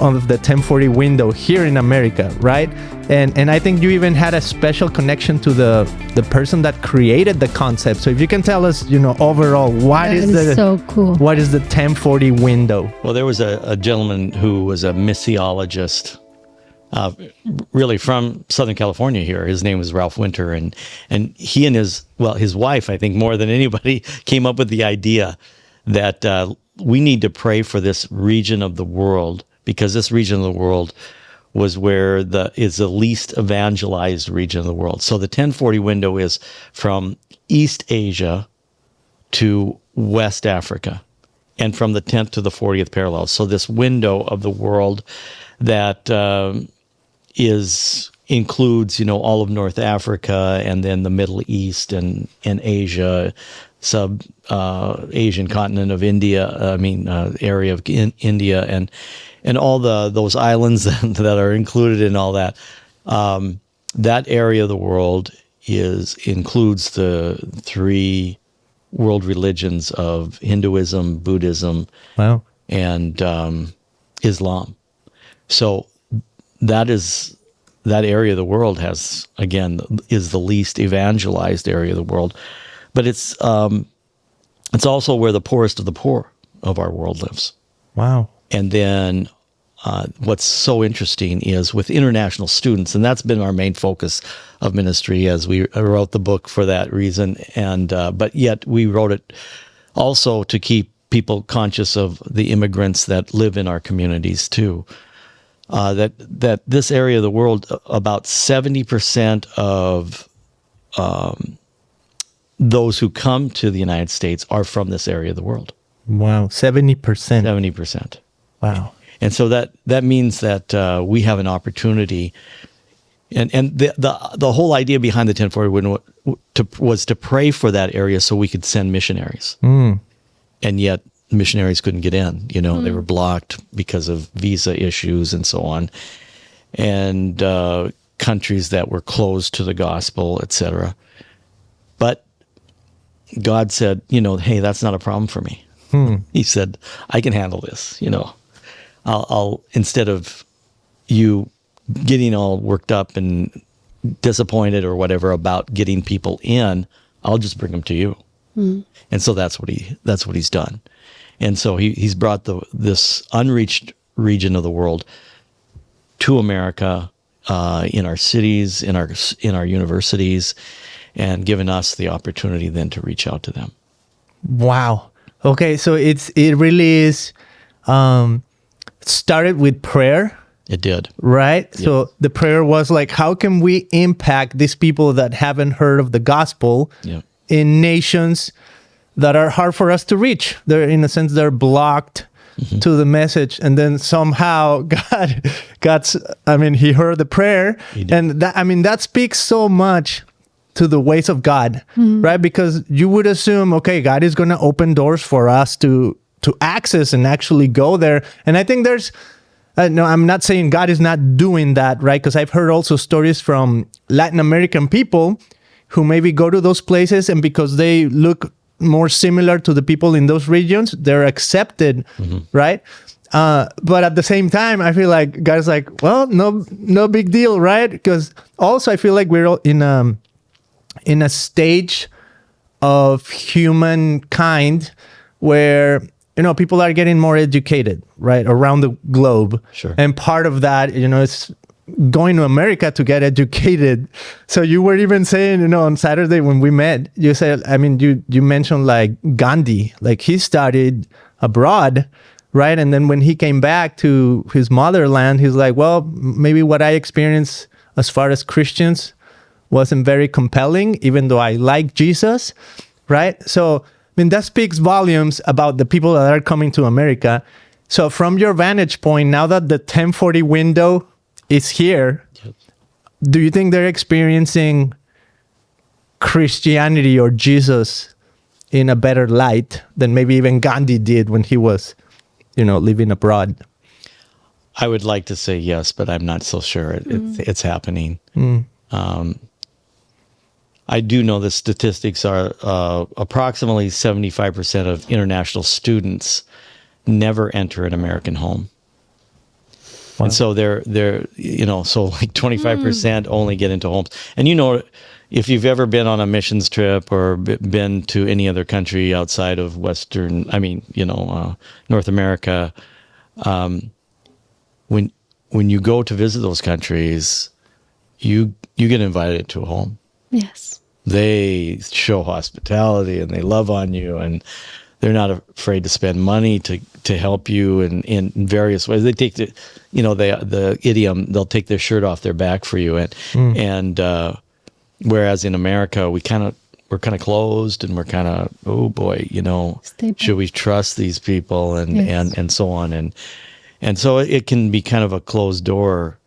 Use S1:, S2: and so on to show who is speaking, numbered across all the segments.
S1: of the 1040 window here in America, right? And I think you even had a special connection to the person that created the concept. So if you can tell us, overall, what is
S2: so cool.
S1: What is the 1040 window?
S3: Well, there was a gentleman who was a missiologist, really from Southern California here. His name was Ralph Winter, and he and his wife, I think more than anybody, came up with the idea that we need to pray for this region of the world, because this region of the world was where is the least evangelized region of the world. So the 1040 window is from East Asia to West Africa, and from the 10th to the 40th parallel. So this window of the world that includes all of North Africa, and then the Middle East and Asia, Asian continent of India. Area of India, and all those islands that are included in all that. That area of the world includes the three world religions of Hinduism, Buddhism,
S1: Wow,
S3: and Islam. So that area of the world is the least evangelized area of the world, but it's also where the poorest of the poor of our world lives.
S1: wow.
S3: And then what's so interesting is with international students, and that's been our main focus of ministry as we wrote the book for that reason. And but yet we wrote it also to keep people conscious of the immigrants that live in our communities too. That this area of the world, about 70% of those who come to the United States are from this area of the world.
S1: Wow, 70%.
S3: 70%.
S1: Wow.
S3: And so that means that we have an opportunity, and the whole idea behind the 1040 window was to pray for that area so we could send missionaries. And yet missionaries couldn't get in. They were blocked because of visa issues and so on, and countries that were closed to the gospel, etc. But God said, hey, that's not a problem for me. He said, I can handle this. I'll instead of you getting all worked up and disappointed or whatever about getting people in, I'll just bring them to you. And so that's what he's done. And so he's brought this unreached region of the world to America, in our cities, in our universities, and given us the opportunity then to reach out to them.
S1: Wow. Okay, so it really is started with prayer.
S3: It did.
S1: Right?
S3: Yeah.
S1: So the prayer was like, how can we impact these people that haven't heard of the gospel in nations that are hard for us to reach? They're, in a sense, they're blocked to the message. And then somehow he heard the prayer. And that speaks so much to the ways of God, right? Because you would assume, okay, God is going to open doors for us to access and actually go there. And I think there's, no, I'm not saying God is not doing that, right? Because I've heard also stories from Latin American people who maybe go to those places, and because they look more similar to the people in those regions, they're accepted, right? But at the same time, I feel like God's like, well, no big deal, right? Because also I feel like we're in a stage of humankind where people are getting more educated, right, around the globe.
S3: Sure. And
S1: part of that, is going to America to get educated. So you were even saying, on Saturday when we met, you said, you mentioned like Gandhi, like he studied abroad, right? And then when he came back to his motherland, he's like, well, maybe what I experienced as far as Christians wasn't very compelling, even though I like Jesus, right? So, that speaks volumes about the people that are coming to America. So from your vantage point, now that the 1040 window is here, do you think they're experiencing Christianity or Jesus in a better light than maybe even Gandhi did when he was, living abroad?
S3: I would like to say yes, but I'm not so sure it's happening. I do know the statistics are approximately 75% of international students never enter an American home. And so they're so like 25% only get into homes. And if you've ever been on a missions trip or been to any other country outside of North America, when you go to visit those countries, you get invited to a home.
S2: Yes.
S3: They show hospitality and they love on you, and they're not afraid to spend money to help you in various ways. They take the idiom, they'll take their shirt off their back for you, and whereas in America we're kind of closed, and we're kind of, oh boy, should we trust these people and so on, and so it can be kind of a closed door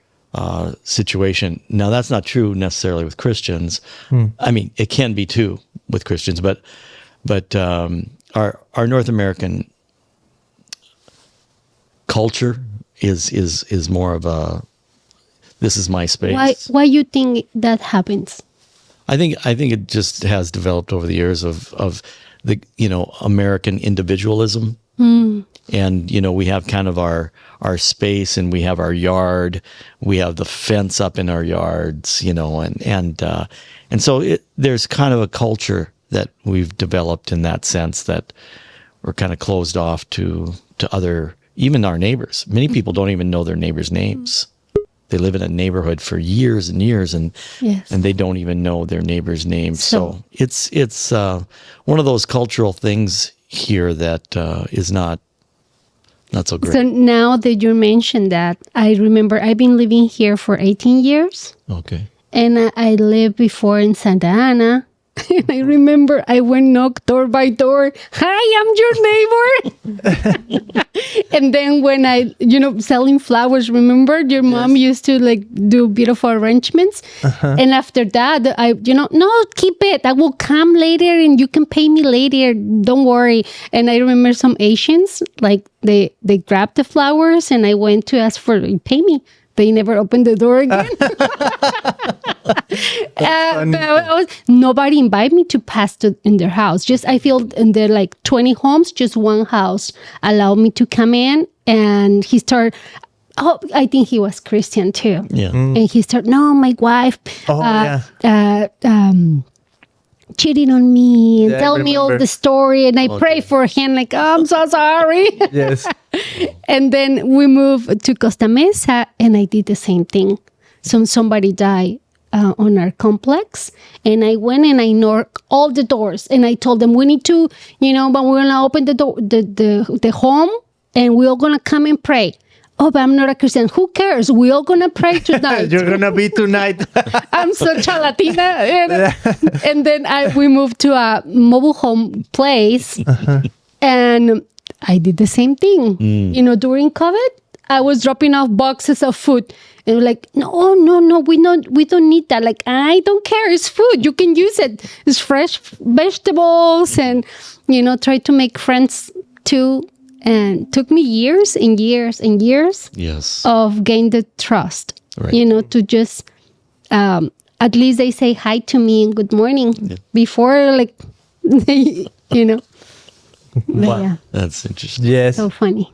S3: situation. Now that's not true necessarily with Christians. I mean, it can be too with Christians, but our North American culture is more of a, this is my space.
S2: Why you think that happens?
S3: I think it just has developed over the years of the American individualism. And we have kind of our space, and we have our yard, we have the fence up in our yards, and so there's kind of a culture that we've developed in that sense, that we're kind of closed off to other, even our neighbors. Many people don't even know their neighbors' names. They live in a neighborhood for years and years, and they don't even know their neighbors' names. So it's one of those cultural things here that is not so great.
S2: So now that you mentioned that, I remember I've been living here for 18 years.
S3: Okay.
S2: And I lived before in Santa Ana. And I remember I went knock door by door. Hi, I'm your neighbor. And then when I, selling flowers, remember your mom used to do beautiful arrangements. And after that, I, no, keep it. I will come later and you can pay me later. Don't worry. And I remember some Asians, they grabbed the flowers and I went to ask for, pay me. They never opened the door again. Nobody invited me to pass in their house. Just I feel in their 20 homes, just one house allowed me to come in, and he started. Oh, I think he was Christian too.
S3: Yeah,
S2: and he started. No, my wife. Cheating on me and tell me all the story, and I pray for him I'm so sorry.
S1: Yes.
S2: And then we moved to Costa Mesa, and I did the same thing. Somebody died on our complex, and I went and I knocked all the doors, and I told them we need to, but we're gonna open the door, the home, and we're all gonna come and pray. Oh, but I'm not a Christian. Who cares? We're all gonna pray tonight.
S1: You're gonna be tonight.
S2: I'm such a Latina. And then we moved to a mobile home place, and I did the same thing. During COVID, I was dropping off boxes of food, and we're like, no, we don't need that. I don't care. It's food. You can use it. It's fresh vegetables, and try to make friends too. And took me years and years and years of gain the trust, to just, at least they say hi to me and good morning before,
S3: Wow.
S2: Yeah.
S3: That's interesting.
S1: Yes.
S2: So funny.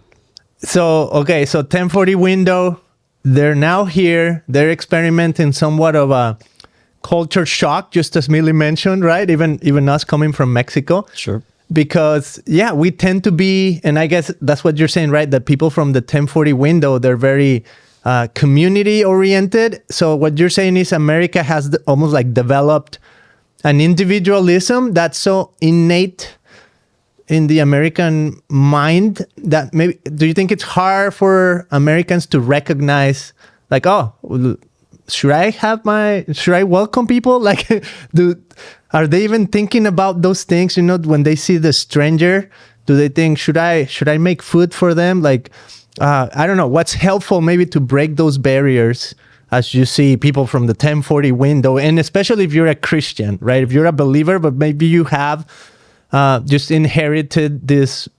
S1: So 1040 window, they're now here. They're experimenting somewhat of a culture shock, just as Millie mentioned, right? Even us coming from Mexico.
S3: Sure.
S1: Because, we tend to be, and I guess that's what you're saying, right? That people from the 1040 window, they're very community oriented. So what you're saying is America has almost developed an individualism that's so innate in the American mind that maybe, do you think it's hard for Americans to recognize should I welcome people? Are they even thinking about those things? When they see the stranger, do they think, should I make food for them? I don't know, what's helpful maybe to break those barriers as you see people from the 1040 window, and especially if you're a Christian, right? If you're a believer, but maybe you have just inherited this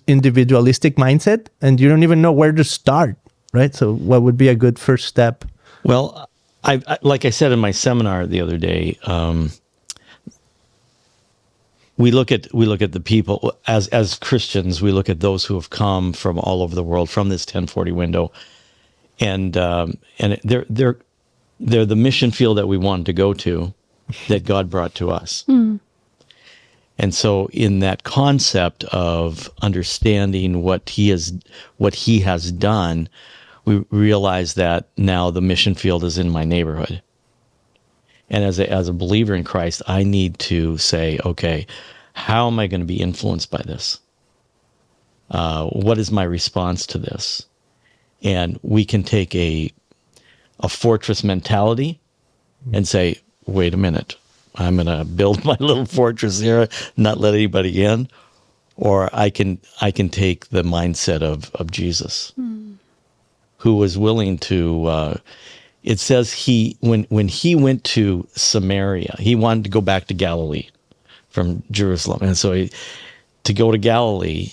S1: individualistic mindset and you don't even know where to start, right? So what would be a good first step?
S3: Well, I like I said in my seminar the other day, we look at the people as Christians. We look at those who have come from all over the world from this 1040 window, and they're the mission field that we wanted to go to, that God brought to us. And so in that concept of understanding what he has done, we realize that now the mission field is in my neighborhood. And as a believer in Christ, I need to say, okay, how am I going to be influenced by this? What is my response to this? And we can take a fortress mentality and say, wait a minute, I'm going to build my little fortress here, not let anybody in. Or I can take the mindset of Jesus, who was willing to, it says when he went to Samaria, he wanted to go back to Galilee from Jerusalem. And so to go to Galilee,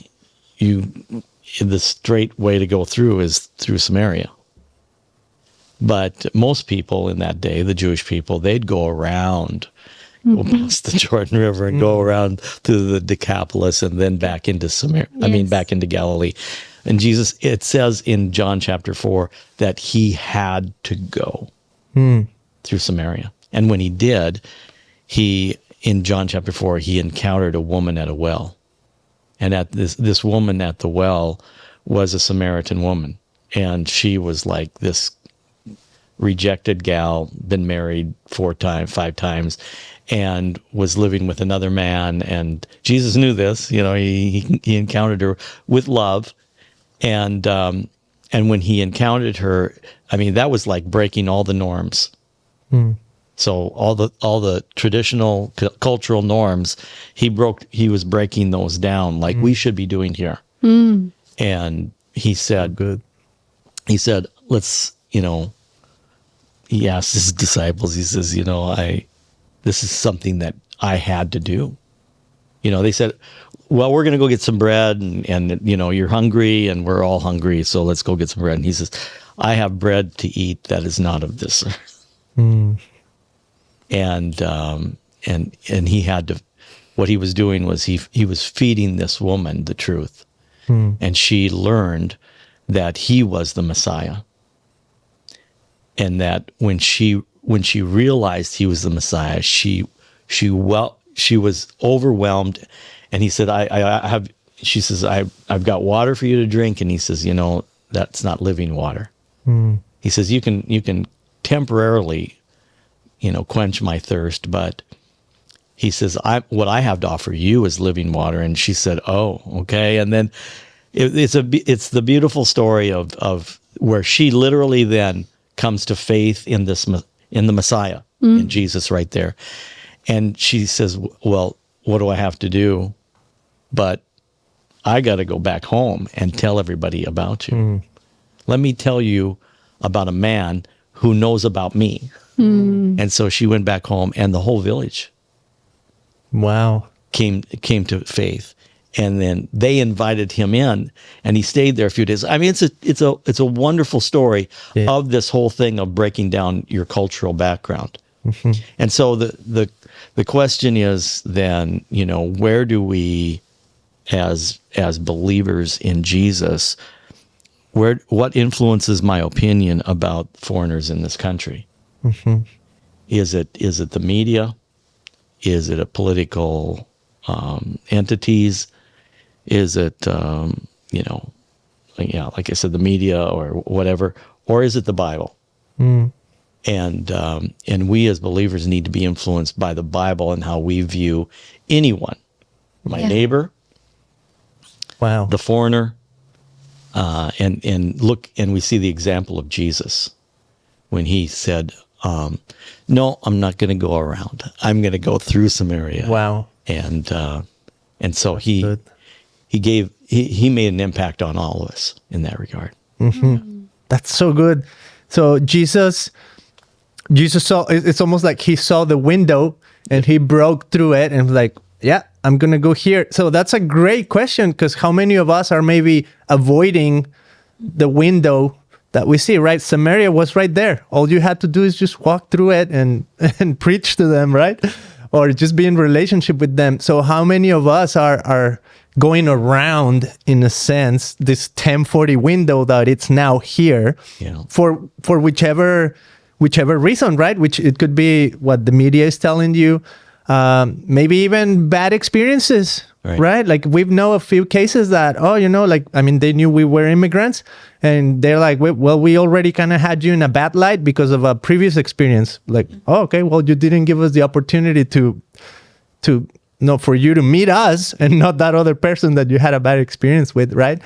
S3: the straight way to go through is through Samaria. But most people in that day, the Jewish people, they'd go around, go past the Jordan River and go around to the Decapolis and then back into Samaria.
S2: Yes.
S3: Back into Galilee. And Jesus, it says in John chapter 4 that he had to go through Samaria. And when he did, in John chapter 4, he encountered a woman at a well. And at this woman at the well was a Samaritan woman. And she was like this rejected gal, been married 5 times, and was living with another man. And Jesus knew this, he encountered her with love. And when he encountered her, I mean, that was like breaking all the norms. So all the traditional cultural norms, he was breaking those down like we should be doing here. And he said,
S1: Good.
S3: He said, let's, he asked his disciples, he says, this is something that I had to do. They said, well, we're going to go get some bread and you're hungry and we're all hungry. So let's go get some bread. And he says, I have bread to eat that is not of this earth. And he had to, what he was doing was he was feeding this woman the truth. And she learned that he was the Messiah. And that when she realized he was the Messiah, she was overwhelmed. And he said, she says, I've got water for you to drink. And he says, that's not living water. He says, you can temporarily, quench my thirst, but he says, what I have to offer you is living water. And she said, oh, okay. And then it's the beautiful story of where she literally then comes to faith in the Messiah, in Jesus right there. And she says, well, what do I have to do? But I got to go back home and tell everybody about you. Let me tell you about a man who knows about me. And so she went back home, and the whole village came to faith. And then they invited him in, and he stayed there a few days. I mean, it's a wonderful story of this whole thing of breaking down your cultural background. And so the question is then, where do we, as believers in Jesus, what influences my opinion about foreigners in this country? Is it the media? Is it a political entities? Is it like I said, the media or whatever, or is it the Bible? And we as believers need to be influenced by the Bible and how we view anyone, my neighbor, the foreigner, and look, and we see the example of Jesus when he said, no, I'm not going to go around. I'm going to go through Samaria.
S1: Wow.
S3: And so he made an impact on all of us in that regard.
S1: That's so good. So Jesus saw, it's almost like he saw the window and he broke through it and was like, yeah, I'm going to go here. So that's a great question, because how many of us are maybe avoiding the window that we see, right? Samaria was right there. All you had to do is just walk through it and preach to them, right? Or just be in relationship with them. So how many of us are going around, in a sense, this 1040 window that it's now here for whichever reason, right? Which it could be what the media is telling you, maybe even bad experiences, right? Like we know a few cases that, they knew we were immigrants and they're like, well, we already kind of had you in a bad light because of a previous experience. Like, oh, okay, well, you didn't give us the opportunity for you to meet us and not that other person that you had a bad experience with, right?